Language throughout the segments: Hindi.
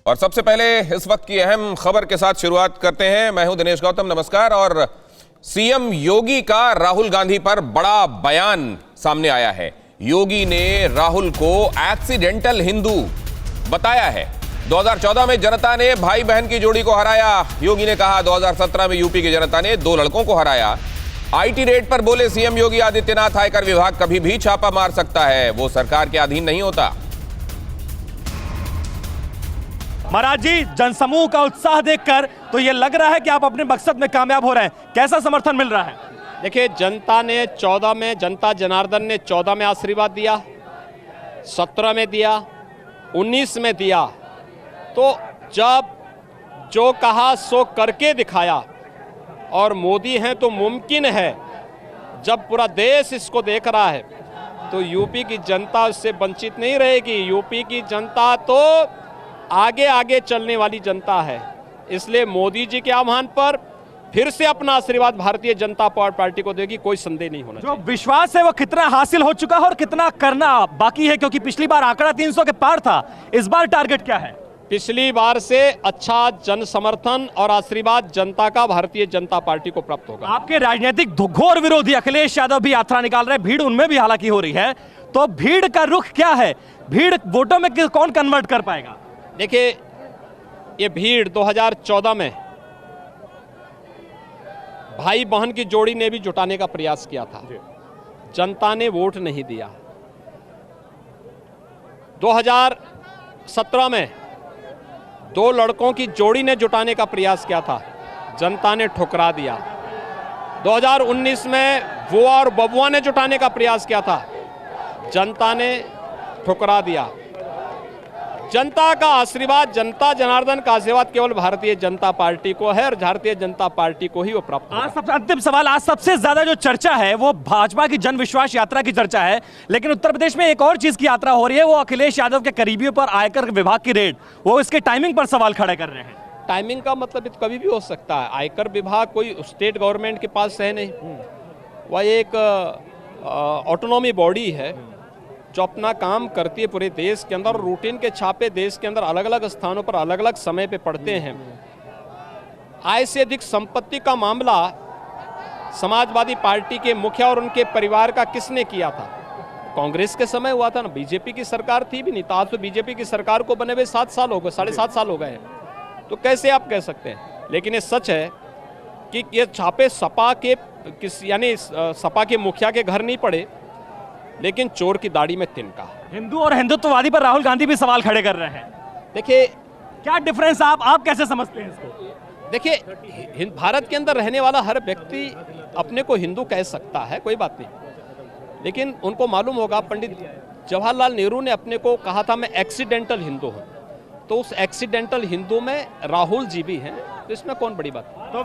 और सबसे पहले इस वक्त की अहम खबर के साथ शुरुआत करते हैं। मैं हूं दिनेश गौतम, नमस्कार। और सीएम योगी का राहुल गांधी पर बड़ा बयान सामने आया है। योगी ने राहुल को एक्सीडेंटल हिंदू बताया है। 2014 में जनता ने भाई बहन की जोड़ी को हराया। योगी ने कहा 2017 में यूपी की जनता ने 2 लड़कों को हराया। आईटी रेड पर बोले सीएम योगी आदित्यनाथ, आयकर विभाग कभी भी छापा मार सकता है, वो सरकार के अधीन नहीं होता। महाराज जी, जनसमूह का उत्साह देखकर तो ये लग रहा है कि आप अपने मकसद में कामयाब हो रहे हैं। कैसा समर्थन मिल रहा है? देखिए, जनता ने 14 में, जनता जनार्दन ने 14 में आशीर्वाद दिया, 17 में दिया, 19 में दिया। तो जब जो कहा सो करके दिखाया, और मोदी हैं तो मुमकिन है, जब पूरा देश इसको देख रहा है तो यूपी की जनता उससे वंचित नहीं रहेगी। यूपी की जनता तो आगे आगे चलने वाली जनता है। इसलिए मोदी जी के आह्वान पर फिर से अपना आशीर्वाद भारतीय जनता पार्टी को देगी, कोई संदेह नहीं होना चाहिए। जो विश्वास है वो कितना हासिल हो चुका है और कितना करना बाकी है? क्योंकि पिछली बार आंकड़ा 300 के पार था, इस बार टारगेट क्या है? पिछली बार से अच्छा जन समर्थन और आशीर्वाद जनता का भारतीय जनता पार्टी को प्राप्त होगा। आपके राजनीतिक घोर विरोधी अखिलेश यादव भी यात्रा निकाल रहे हैं, भीड़ उनमें भी हालांकि हो रही है। तो भीड़ का रुख क्या है? भीड़ वोटों में कौन कन्वर्ट कर पाएगा? देखिए, ये भीड़ 2014 में भाई बहन की जोड़ी ने भी जुटाने का प्रयास किया था, जनता ने वोट नहीं दिया। 2017 में 2 लड़कों की जोड़ी ने जुटाने का प्रयास किया था, जनता ने ठुकरा दिया। 2019 में बुआ और बबुआ ने जुटाने का प्रयास किया था, जनता ने ठुकरा दिया। जनता का आशीर्वाद, जनता जनार्दन का आशीर्वाद केवल भारतीय जनता पार्टी को है और भारतीय जनता पार्टी को ही वो प्राप्त होगा। आज सबसे अंतिम सवाल, आज सबसे ज्यादा जो चर्चा है वो भाजपा की जन विश्वास यात्रा की चर्चा है, लेकिन उत्तर प्रदेश में एक और चीज की यात्रा हो रही है, वो अखिलेश यादव के करीबियों पर आयकर विभाग की रेड। वो इसके टाइमिंग पर सवाल खड़े कर रहे हैं। टाइमिंग का मतलब तो कभी भी हो सकता है। आयकर विभाग कोई स्टेट गवर्नमेंट के पास है नहीं, वह एक ऑटोनॉमी बॉडी है जो अपना काम करती है पूरे देश के अंदर। रूटीन के छापे देश के अंदर अलग अलग स्थानों पर अलग अलग समय पे पड़ते हैं। आय से अधिक संपत्ति का मामला समाजवादी पार्टी के मुखिया और उनके परिवार का किसने किया था? कांग्रेस के समय हुआ था ना, बीजेपी की सरकार थी भी नहीं। तो आज तो बीजेपी की सरकार को बने हुए 7 साल हो गए, 7.5 साल हो गए हैं। तो कैसे आप कह सकते हैं? लेकिन ये सच है कि ये छापे सपा के यानी सपा के मुखिया के घर नहीं पड़े, लेकिन चोर की दाढ़ी में तिनका। हिंदू और हिंदुत्ववादी पर राहुल गांधी भी सवाल खड़े कर रहे हैं। देखिए, क्या डिफरेंस आप कैसे समझते हैं इसको? देखिए, भारत के अंदर रहने वाला हर व्यक्ति अपने को हिंदू कह सकता है, कोई बात नहीं। लेकिन उनको मालूम होगा, पंडित जवाहरलाल नेहरू ने अपने को कहा था मैं एक्सीडेंटल हिंदू हूं, तो उस एक्सीडेंटल हिंदू में राहुल जी भी हैं, तो इसमें कौन बड़ी बात है?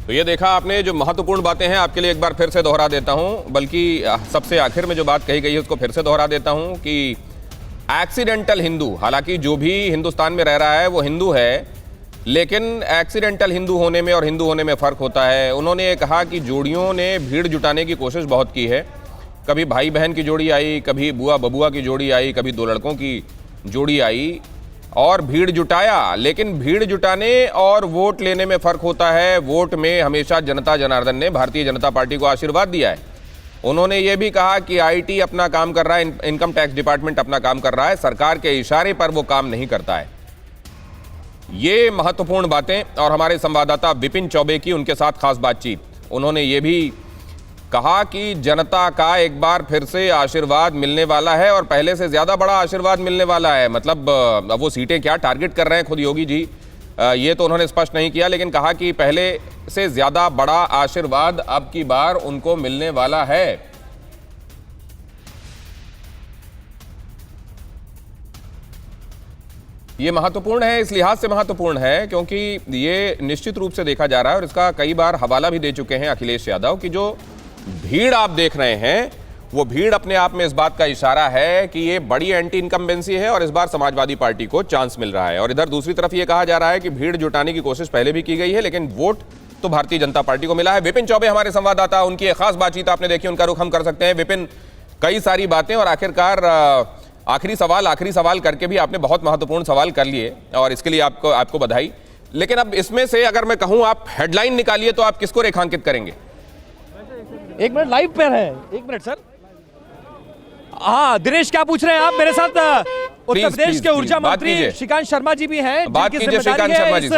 तो ये देखा आपने, जो महत्वपूर्ण बातें हैं आपके लिए एक बार फिर से दोहरा देता हूं, बल्कि सबसे आखिर में जो बात कही गई है उसको फिर से दोहरा देता हूं कि एक्सीडेंटल हिंदू, हालांकि जो भी हिंदुस्तान में रह रहा है वो हिंदू है, लेकिन एक्सीडेंटल हिंदू होने में और हिंदू होने में फ़र्क होता है। उन्होंने ये कहा कि जोड़ियों ने भीड़ जुटाने की कोशिश बहुत की है। कभी भाई बहन की जोड़ी आई, कभी बुआ बबुआ की जोड़ी आई, कभी 2 लड़कों की जोड़ी आई और भीड़ जुटाया। लेकिन भीड़ जुटाने और वोट लेने में फ़र्क होता है। वोट में हमेशा जनता जनार्दन ने भारतीय जनता पार्टी को आशीर्वाद दिया है। उन्होंने ये भी कहा कि आईटी अपना काम कर रहा है, इनकम टैक्स डिपार्टमेंट अपना काम कर रहा है, सरकार के इशारे पर वो काम नहीं करता है। ये महत्वपूर्ण बातें। और हमारे संवाददाता विपिन चौबे की उनके साथ खास बातचीत, उन्होंने ये भी कहा कि जनता का एक बार फिर से आशीर्वाद मिलने वाला है और पहले से ज्यादा बड़ा आशीर्वाद मिलने वाला है। मतलब अब वो सीटें क्या टारगेट कर रहे हैं खुद योगी जी, ये तो उन्होंने स्पष्ट नहीं किया, लेकिन कहा कि पहले से ज्यादा बड़ा आशीर्वाद अब की बार उनको मिलने वाला है। ये महत्वपूर्ण है, इस लिहाज से महत्वपूर्ण है क्योंकि ये निश्चित रूप से देखा जा रहा है और इसका कई बार हवाला भी दे चुके हैं अखिलेश यादव कि जो भीड़ आप देख रहे हैं वो भीड़ अपने आप में इस बात का इशारा है कि ये बड़ी एंटी इनकम्बेंसी है और इस बार समाजवादी पार्टी को चांस मिल रहा है। और इधर दूसरी तरफ ये कहा जा रहा है कि भीड़ जुटाने की कोशिश पहले भी की गई है, लेकिन वोट तो भारतीय जनता पार्टी को मिला है। विपिन चौबे हमारे संवाददाता, उनकी एक खास बातचीत आपने देखी, उनका रुख हम कर सकते हैं। विपिन, कई सारी बातें और आखिरकार आखिरी सवाल करके भी आपने बहुत महत्वपूर्ण सवाल कर लिए और इसके लिए आपको बधाई। लेकिन अब इसमें से अगर मैं कहूं आप हेडलाइन निकालिए तो आप किसको रेखांकित करेंगे? एक मिनट, लाइव पे है, एक मिनट सर। हाँ दिनेश, क्या पूछ रहे हैं आप मेरे साथ? उत्तर प्रदेश के ऊर्जा मंत्री श्रीकांत शर्मा जी भी हैं, जिनकी जिम्मेदारी है इस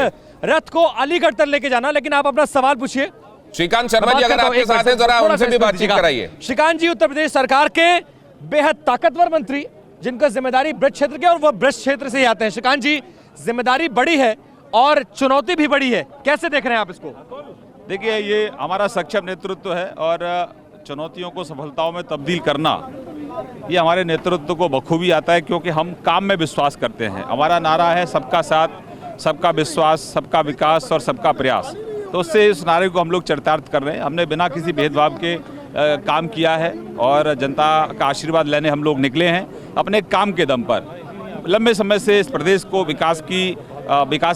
रथ को अलीगढ़ तक लेके जाना। लेकिन आप अपना सवाल पूछिए। श्रीकांत शर्मा जी अगर आपके साथ हैं, जरा उनसे भी बातचीत कराइए। श्रीकांत जी उत्तर प्रदेश सरकार के बेहद ताकतवर मंत्री, जिनका जिम्मेदारी ब्रज क्षेत्र के, और वो ब्रज क्षेत्र से ही आते हैं। श्रीकांत जी, जिम्मेदारी बड़ी है और चुनौती भी बड़ी है, कैसे देख रहे हैं आप इसको? देखिए, ये हमारा सक्षम नेतृत्व है और चुनौतियों को सफलताओं में तब्दील करना ये हमारे नेतृत्व को बखूबी आता है, क्योंकि हम काम में विश्वास करते हैं। हमारा नारा है सबका साथ, सबका विश्वास, सबका विकास और सबका प्रयास। तो उससे इस नारे को हम लोग चरितार्थ कर रहे हैं। हमने बिना किसी भेदभाव के काम किया है और जनता का आशीर्वाद लेने हम लोग निकले हैं अपने काम के दम पर। लंबे समय से इस प्रदेश को विकास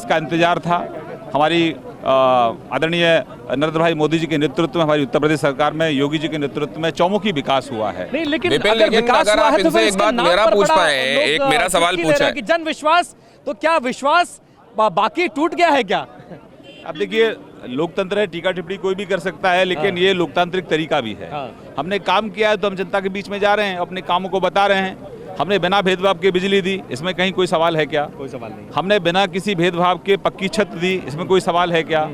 का इंतजार था। हमारी आदरणीय नरेंद्र भाई मोदी जी के नेतृत्व में, हमारी उत्तर प्रदेश सरकार में योगी जी के नेतृत्व में चौमुखी विकास हुआ है। नहीं, लेकिन अगर आप इनसे एक बात मेरा पूछ पाए, एक मेरा सवाल पूछा है कि जन विश्वास, तो क्या विश्वास बाकी टूट गया है क्या? अब देखिए, लोकतंत्र है, टीका टिप्पणी कोई भी कर सकता है, लेकिन ये लोकतांत्रिक तरीका भी है। हमने काम किया है तो हम जनता के बीच में जा रहे हैं, अपने कामों को बता रहे हैं। हमने बिना भेदभाव के बिजली दी, इसमें कहीं कोई सवाल है क्या? कोई सवाल नहीं। हमने बिना किसी भेदभाव के पक्की छत दी, इसमें कोई सवाल है क्या?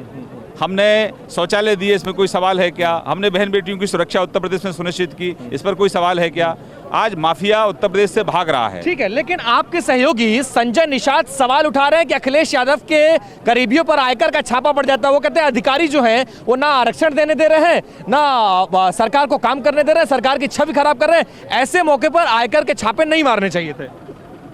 हमने शौचालय दिए, इसमें कोई सवाल है क्या? हमने बहन बेटियों की सुरक्षा उत्तर प्रदेश में सुनिश्चित की, इस पर कोई सवाल है क्या? आज माफिया उत्तर प्रदेश से भाग रहा है। ठीक है, लेकिन आपके सहयोगी संजय निषाद सवाल उठा रहे हैं कि अखिलेश यादव के करीबियों पर आयकर का छापा पड़ जाता है। वो कहते हैं अधिकारी जो हैं वो ना आरक्षण देने दे रहे हैं, ना सरकार को काम करने दे रहे हैं, सरकार की छवि खराब कर रहे हैं। ऐसे मौके पर आयकर के छापे नहीं मारने चाहिए थे।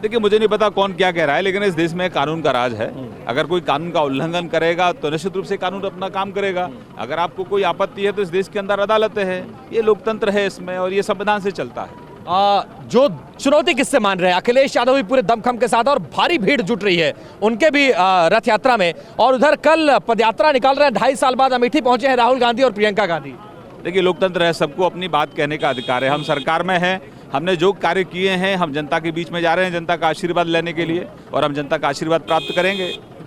देखिए, मुझे नहीं पता कौन क्या कह रहा है, लेकिन इस देश में कानून का राज है। अगर कोई कानून का उल्लंघन करेगा तो निश्चित रूप से कानून अपना काम करेगा। अगर आपको कोई आपत्ति है तो इस देश के अंदर अदालतें हैं, ये लोकतंत्र है इसमें, और ये संविधान से चलता है। जो चुनौती किससे मान रहे हैं? अखिलेश यादव भी पूरे दमखम के साथ और भारी भीड़ जुट रही है उनके भी रथ यात्रा में, और उधर कल पदयात्रा निकाल रहे हैं। 2.5 साल बाद अमेठी पहुंचे हैं राहुल गांधी और प्रियंका गांधी। देखिए, लोकतंत्र है, सबको अपनी बात कहने का अधिकार है। हम सरकार में हैं, हमने जो कार्य किए हैं, हम जनता के बीच में जा रहे हैं जनता का आशीर्वाद लेने के लिए, और हम जनता का आशीर्वाद प्राप्त करेंगे।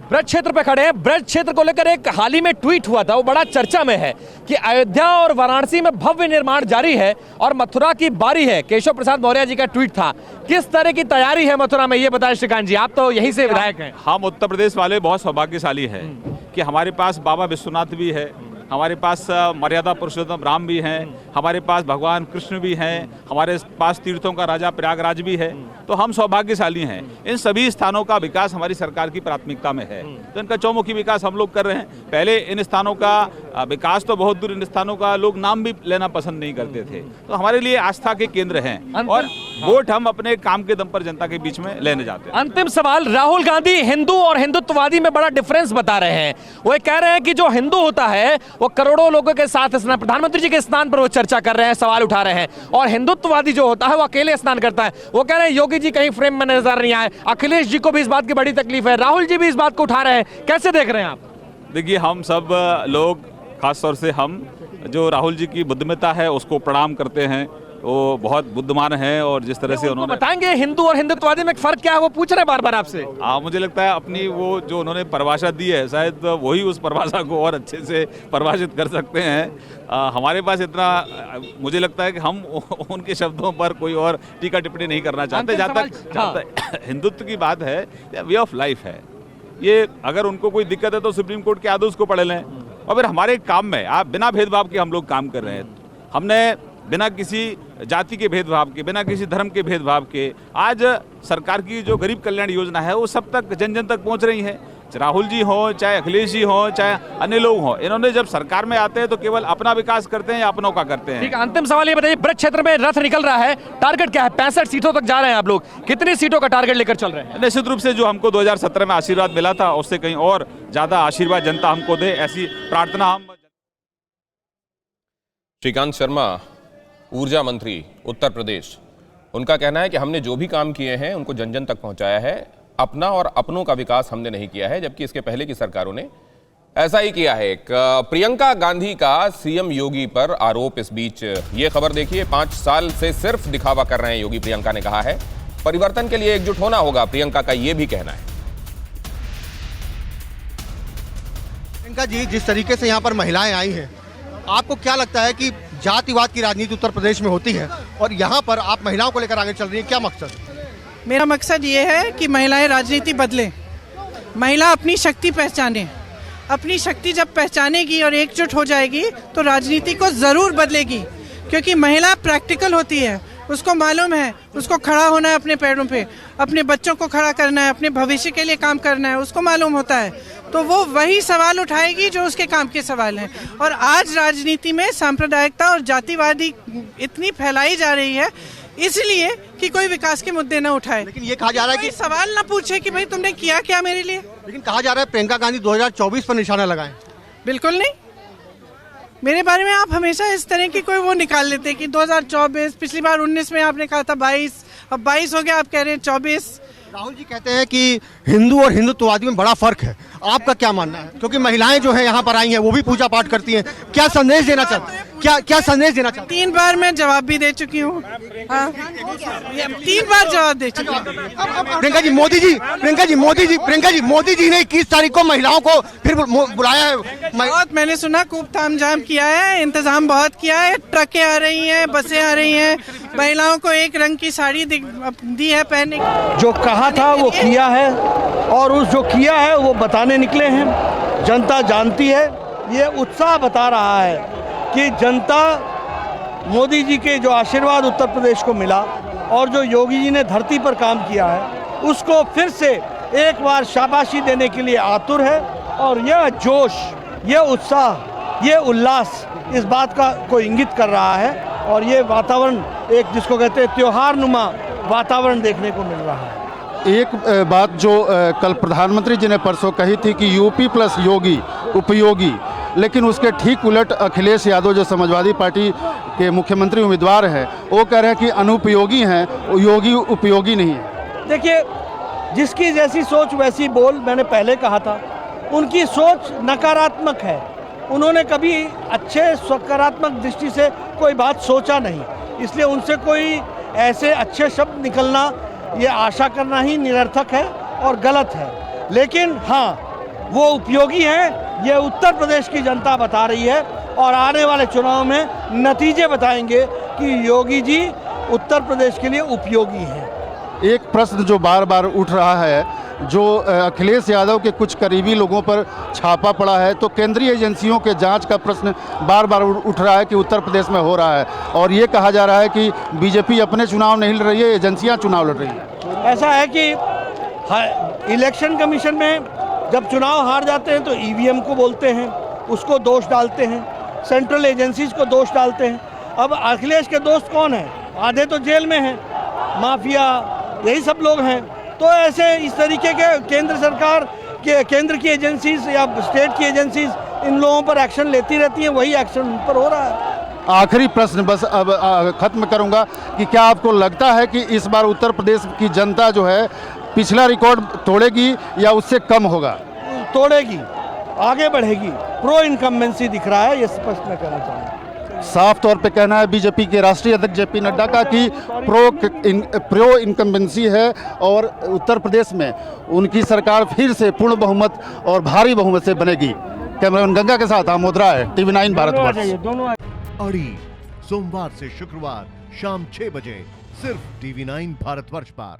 ब्रज क्षेत्र पे खड़े हैं। ब्रज क्षेत्र को लेकर एक हाल ही में ट्वीट हुआ था, वो बड़ा चर्चा में है कि अयोध्या और वाराणसी में भव्य निर्माण जारी है और मथुरा की बारी है। केशव प्रसाद मौर्य जी का ट्वीट था। किस तरह की तैयारी है मथुरा में, ये बताएं श्रीकांत जी, आप तो यहीं से विधायक हैं। हम उत्तर प्रदेश वाले बहुत सौभाग्यशाली हैं कि हमारे पास बाबा विश्वनाथ भी है, हमारे पास मर्यादा पुरुषोत्तम राम भी हैं, हमारे पास भगवान कृष्ण भी हैं, हमारे पास तीर्थों का राजा प्रयागराज भी है। तो हम सौभाग्यशाली हैं। इन सभी स्थानों का विकास हमारी सरकार की प्राथमिकता में है, तो इनका चौमुखी विकास हम लोग कर रहे हैं। पहले इन स्थानों का विकास तो बहुत दूर, इन स्थानों का लोग नाम भी लेना पसंद नहीं करते थे, तो हमारे लिए आस्था के केंद्र हैं, और वोट हम अपने काम के दम पर जनता के बीच में लेने जाते हैं। अंतिम सवाल, राहुल गांधी हिंदू और हिंदुत्ववादी में बड़ा डिफरेंस बता रहे हैं। वो कह रहे हैं कि जो हिंदू होता है वो करोड़ों लोगों के साथ स्नान, प्रधानमंत्री जी के स्नान पर वो चर्चा कर रहे हैं, सवाल उठा रहे हैं, और हिंदुत्ववादी जो होता है वो अकेले स्नान करता है। वो कह रहे हैं योगी जी कहीं फ्रेम में नजर नहीं आए। अखिलेश जी को भी इस बात की बड़ी तकलीफ है, राहुल जी भी इस बात को उठा रहे हैं, कैसे देख रहे हैं आप? देखिए, हम सब लोग, खासतौर से हम जो राहुल जी की बुद्धिमत्ता है उसको प्रणाम करते हैं। वो बहुत बुद्धिमान हैं, और जिस तरह से उन्होंने बताएंगे हिंदू और हिंदुत्ववादी में फर्क क्या है, वो पूछ रहे हैं बार बार आपसे। मुझे लगता है अपनी वो जो उन्होंने परिभाषा दी है, शायद वही उस परिभाषा को और अच्छे से परिभाषित कर सकते हैं। हमारे पास इतना, मुझे लगता है कि हम उनके शब्दों पर कोई और टीका टिप्पणी नहीं करना चाहते। जहाँ तक हिंदुत्व की बात है, वे ऑफ लाइफ है ये। अगर उनको कोई दिक्कत है तो सुप्रीम कोर्ट के आदेश को पढ़ लें, और फिर हमारे काम में आप बिना भेदभाव के हम लोग काम कर रहे हैं। हमने बिना किसी जाति के भेदभाव के, बिना किसी धर्म के भेदभाव के, आज सरकार की जो गरीब कल्याण योजना है वो सब तक, जन जन तक पहुंच रही है। राहुल जी हो, चाहे अखिलेश जी हो, चाहे अन्य लोग हों, इन्होंने जब सरकार में आते हैं तो केवल अपना विकास करते हैं या अपनों का करते हैं। ठीक, अंतिम सवाल ये बताइए, ब्रज क्षेत्र में रथ निकल रहा है, टारगेट क्या है? 65 सीटों तक जा रहे हैं आप लोग, कितनी सीटों का टारगेट लेकर चल रहे हैं? निश्चित रूप से जो हमको 2017 में आशीर्वाद मिला था उससे कहीं और ज्यादा आशीर्वाद जनता हमको दे, ऐसी प्रार्थना हम। श्रीकांत शर्मा, ऊर्जा मंत्री उत्तर प्रदेश, उनका कहना है कि हमने जो भी काम किए हैं उनको जन जन तक पहुंचाया है, अपना और अपनों का विकास हमने नहीं किया है, जबकि इसके पहले की सरकारों ने ऐसा ही किया है। प्रियंका गांधी का सीएम योगी पर आरोप इस बीच, ये खबर देखिए, 5 साल से सिर्फ दिखावा कर रहे हैं योगी, प्रियंका ने कहा है। परिवर्तन के लिए एकजुट होना होगा, प्रियंका का यह भी कहना है। प्रियंका जी, जिस तरीके से यहाँ पर महिलाएं आई हैं, आपको क्या लगता है कि जातिवाद की राजनीति उत्तर प्रदेश में होती है और यहाँ पर आप महिलाओं को लेकर आगे चल रही है, क्या मकसद? मेरा मकसद ये है कि महिलाएं राजनीति बदलें, महिला अपनी शक्ति पहचाने। अपनी शक्ति जब पहचानेगी और एकजुट हो जाएगी तो राजनीति को ज़रूर बदलेगी, क्योंकि महिला प्रैक्टिकल होती है, उसको मालूम है उसको खड़ा होना है अपने पैरों पे, अपने बच्चों को खड़ा करना है, अपने भविष्य के लिए काम करना है, उसको मालूम होता है, तो वो वही सवाल उठाएगी जो उसके काम के सवाल हैं। और आज राजनीति में सांप्रदायिकता और जातिवादी इतनी फैलाई जा रही है इसलिए कि कोई विकास के मुद्दे न उठाए, लेकिन ये कहा जा रहा है कि सवाल ना पूछे कि भाई तुमने किया क्या मेरे लिए। लेकिन कहा जा रहा है प्रियंका गांधी 2024 पर निशाना लगाएं। बिल्कुल नहीं, मेरे बारे में आप हमेशा इस तरह की कोई वो निकाल लेते हैं कि 2024, पिछली बार 19 में आपने कहा था 22, अब 22 हो गया, आप कह रहे हैं 24। राहुल जी कहते हैं कि हिंदू और हिंदुत्ववादी में बड़ा फर्क है, आपका क्या मानना है? क्योंकि महिलाएं जो है यहाँ पर आई हैं वो भी पूजा पाठ करती हैं, क्या संदेश देना चाहते हैं? क्या संदेश देना चाहते हैं? 3 बार मैं जवाब भी दे चुकी हूँ, हाँ, 3 बार जवाब दे चुकी हूँ। प्रियंका जी, मोदी जी ने 21 तारीख को महिलाओं को फिर बुलाया है। बहुत मैंने सुना, खूब तामझाम किया है, इंतजाम बहुत किया है, ट्रकें आ रही हैं, बसें आ रही हैं, महिलाओं को एक रंग की साड़ी दी है पहनने की। जो कहा था वो किया है और उस जो किया है वो बताने निकले हैं। जनता जानती है, ये उत्साह बता रहा है कि जनता मोदी जी के जो आशीर्वाद उत्तर प्रदेश को मिला और जो योगी जी ने धरती पर काम किया है उसको फिर से एक बार शाबाशी देने के लिए आतुर है। और यह जोश, यह उत्साह, ये उल्लास इस बात का को इंगित कर रहा है और ये वातावरण एक जिसको कहते हैं त्योहार नुमा वातावरण देखने को मिल रहा है। एक बात जो कल प्रधानमंत्री जी ने परसों कही थी कि यूपी प्लस योगी उपयोगी, लेकिन उसके ठीक उलट अखिलेश यादव जो समाजवादी पार्टी के मुख्यमंत्री उम्मीदवार हैं वो कह रहे हैं कि अनुपयोगी हैं, योगी उपयोगी नहीं है। देखिए, जिसकी जैसी सोच वैसी बोल, मैंने पहले कहा था, उनकी सोच नकारात्मक है। उन्होंने कभी अच्छे सकारात्मक दृष्टि से कोई बात सोचा नहीं, इसलिए उनसे कोई ऐसे अच्छे शब्द निकलना ये आशा करना ही निरर्थक है और गलत है। लेकिन हाँ, वो उपयोगी हैं, ये उत्तर प्रदेश की जनता बता रही है और आने वाले चुनाव में नतीजे बताएंगे कि योगी जी उत्तर प्रदेश के लिए उपयोगी हैं। एक प्रश्न जो बार बार उठ रहा है, जो अखिलेश यादव के कुछ करीबी लोगों पर छापा पड़ा है, तो केंद्रीय एजेंसियों के जांच का प्रश्न बार बार उठ रहा है कि उत्तर प्रदेश में हो रहा है और ये कहा जा रहा है कि बीजेपी अपने चुनाव नहीं लड़ रही है, एजेंसियां चुनाव लड़ रही हैं। ऐसा है कि इलेक्शन कमीशन में जब चुनाव हार जाते हैं तो ईवीएम को बोलते हैं, उसको दोष डालते हैं, सेंट्रल एजेंसीज को दोष डालते हैं। अब अखिलेश के दोस्त कौन हैं? आधे तो जेल में हैं, माफिया, यही सब लोग हैं। तो ऐसे इस तरीके के केंद्र सरकार के केंद्र की एजेंसीज या स्टेट की एजेंसीज इन लोगों पर एक्शन लेती रहती हैं, वही एक्शन उन पर हो रहा है। आखिरी प्रश्न बस अब खत्म करूंगा कि क्या आपको लगता है कि इस बार उत्तर प्रदेश की जनता जो है पिछला रिकॉर्ड तोड़ेगी या उससे कम होगा? तोड़ेगी, आगे बढ़ेगी। प्रो इनकम्बेंसी दिख रहा है, ये स्पष्ट मैं कहना चाहूँगा। साफ तौर पे कहना है बीजेपी के राष्ट्रीय अध्यक्ष जेपी नड्डा का कि प्रो इनकम्बेंसी है और उत्तर प्रदेश में उनकी सरकार फिर से पूर्ण बहुमत और भारी बहुमत से बनेगी। कैमरामैन गंगा के साथ आमोद राय, TV9 भारतवर्ष। अड़ी सोमवार से शुक्रवार शाम 6 बजे सिर्फ TV9 भारतवर्ष पर।